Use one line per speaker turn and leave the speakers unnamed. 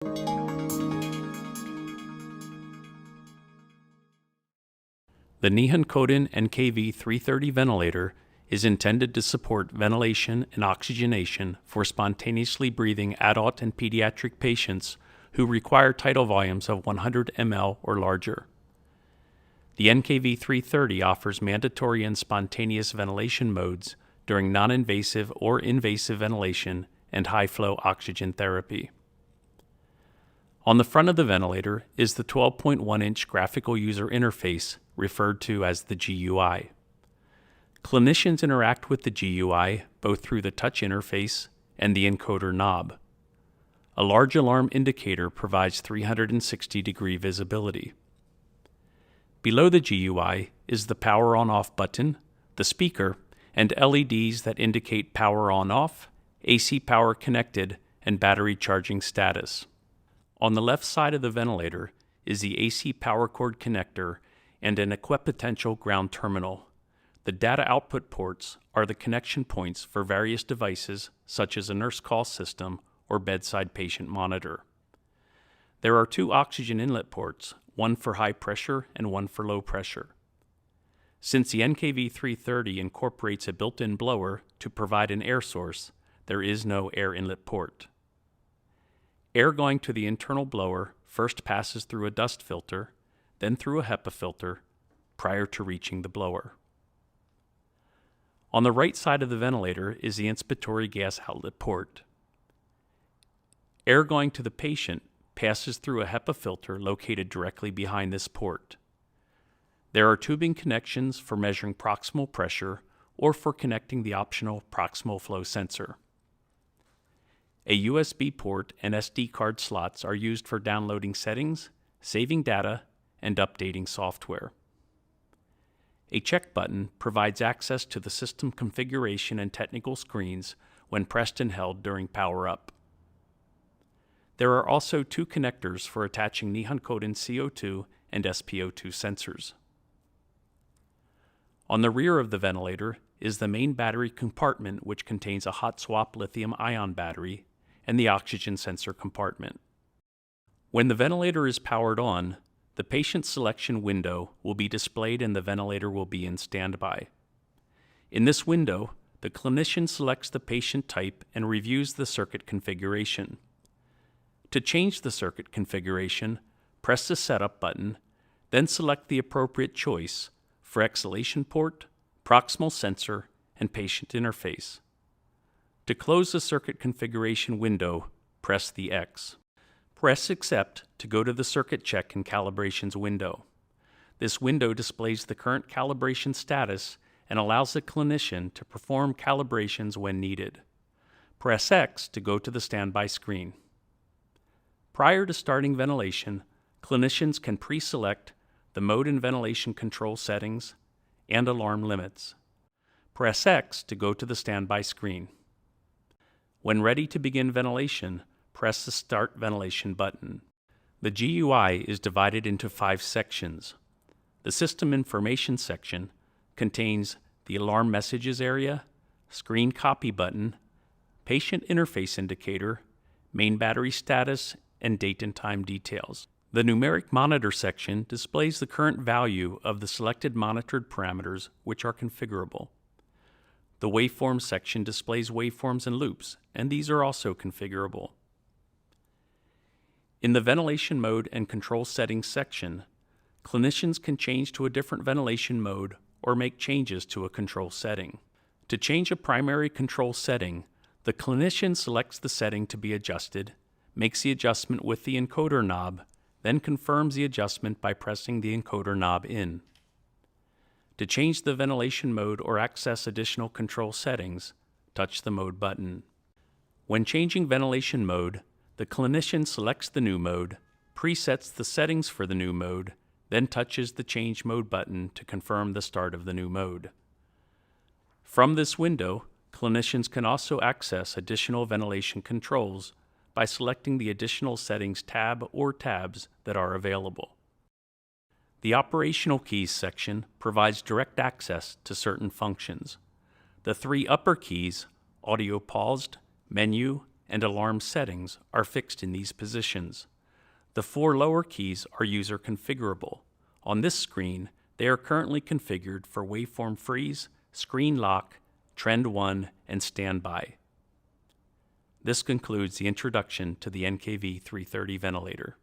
The Nihon Kohden NKV-330 ventilator is intended to support ventilation and oxygenation for spontaneously breathing adult and pediatric patients who require tidal volumes of 100 ml or larger. The NKV-330 offers mandatory and spontaneous ventilation modes during non-invasive or invasive ventilation and high-flow oxygen therapy. On the front of the ventilator is the 12.1-inch graphical user interface referred to as the GUI. Clinicians interact with the GUI both through the touch interface and the encoder knob. A large alarm indicator provides 360-degree visibility. Below the GUI is the power on-off button, the speaker, and LEDs that indicate power on-off, AC power connected, and battery charging status. On the left side of the ventilator is the AC power cord connector and an equipotential ground terminal. The data output ports are the connection points for various devices such as a nurse call system or bedside patient monitor. There are two oxygen inlet ports, one for high pressure and one for low pressure. Since the NKV-330 incorporates a built-in blower to provide an air source, there is no air inlet port. Air going to the internal blower first passes through a dust filter, then through a HEPA filter, prior to reaching the blower. On the right side of the ventilator is the inspiratory gas outlet port. Air going to the patient passes through a HEPA filter located directly behind this port. There are tubing connections for measuring proximal pressure or for connecting the optional proximal flow sensor. A USB port and SD card slots are used for downloading settings, saving data, and updating software. A check button provides access to the system configuration and technical screens when pressed and held during power-up. There are also two connectors for attaching Nihon Kohden CO2 and SpO2 sensors. On the rear of the ventilator is the main battery compartment, which contains a hot swap lithium-ion battery, and the oxygen sensor compartment. When the ventilator is powered on, the patient selection window will be displayed and the ventilator will be in standby. In this window, the clinician selects the patient type and reviews the circuit configuration. To change the circuit configuration, press the Setup button, then select the appropriate choice for exhalation port, proximal sensor, and patient interface. To close the circuit configuration window, press the X. Press Accept to go to the Circuit Check and Calibrations window. This window displays the current calibration status and allows the clinician to perform calibrations when needed. Press X to go to the standby screen. Prior to starting ventilation, clinicians can pre-select the mode and ventilation control settings and alarm limits. Press X to go to the standby screen. When ready to begin ventilation, press the Start Ventilation button. The GUI is divided into 5 sections. The System Information section contains the Alarm Messages area, Screen Copy button, Patient Interface Indicator, Main Battery Status, and Date and Time details. The Numeric Monitor section displays the current value of the selected monitored parameters, which are configurable. The Waveforms section displays waveforms and loops, and these are also configurable. In the Ventilation Mode and Control Settings section, clinicians can change to a different ventilation mode or make changes to a control setting. To change a primary control setting, the clinician selects the setting to be adjusted, makes the adjustment with the encoder knob, then confirms the adjustment by pressing the encoder knob in. To change the ventilation mode or access additional control settings, touch the Mode button. When changing ventilation mode, the clinician selects the new mode, presets the settings for the new mode, then touches the Change Mode button to confirm the start of the new mode. From this window, clinicians can also access additional ventilation controls by selecting the Additional Settings tab or tabs that are available. The Operational Keys section provides direct access to certain functions. The 3 upper keys, Audio Paused, Menu, and alarm settings are fixed in these positions. The 4 lower keys are user configurable. On this screen, they are currently configured for waveform freeze, screen lock, trend 1, and standby. This concludes the introduction to the NKV-330 ventilator.